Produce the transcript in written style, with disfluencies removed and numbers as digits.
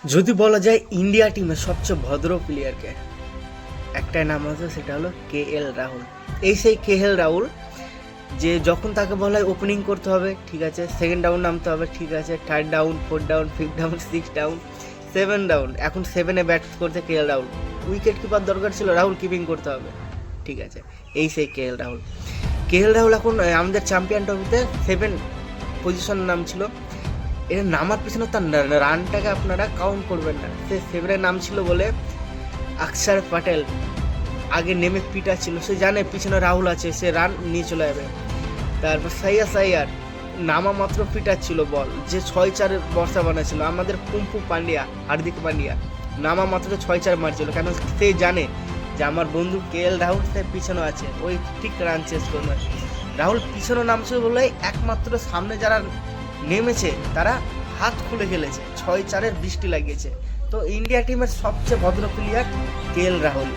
যদি বলা যায় ইন্ডিয়া টিমের সবচেয়ে ভদ্র প্লেয়ারকে, একটাই নাম আছে, সেটা হলো KL রাহুল। এই সেই KL রাহুল যে যখন তাকে বলা হয় ওপেনিং করতে হবে, ঠিক আছে, সেকেন্ড ডাউন নামতে হবে, ঠিক আছে, third down, fourth down, fifth down, six down, seven down, এখন সেভেনে ব্যাট করতে KL রাহুল। উইকেট কিপার দরকার ছিল, রাহুল কিপিং করতে হবে, ঠিক আছে, এই সেই KL রাহুল। KL রাহুল এখন আমাদের চ্যাম্পিয়ন ট্রফিতে 7 পজিশন নাম ছিল। এর নামার পিছনে তার রানটাকে আপনারা কাউন্ট করবেন না, সে 7 নাম ছিল বলে অক্ষর প্যাটেল আগে নেমে পিটা ছিল, সে জানে পিছনে রাহুল আছে, সে রান নিয়ে চলে যাবে। তারপর সাইয়ার নামা মাত্র পিটাচ্ছিল বল, যে 6-4 বর্ষা বানাচ্ছিল। আমাদের কুম্পু পান্ডিয়া, হার্দিক পান্ডিয়া নামা মাত্র 6-4 মারছিল, কেন সে জানে যে আমার বন্ধু KL রাহুল সে পিছনে আছে, ওই ঠিক রান চেস করবে। রাহুল পিছনে নামছে বলে একমাত্র সামনে যারা নেমেছে তারা হাত খুলে খেলেছে, 6-4 বৃষ্টি লাগিয়েছে। তো ইন্ডিয়া টিমের সবচেয়ে ভদ্র প্লেয়ার KL রাহুল।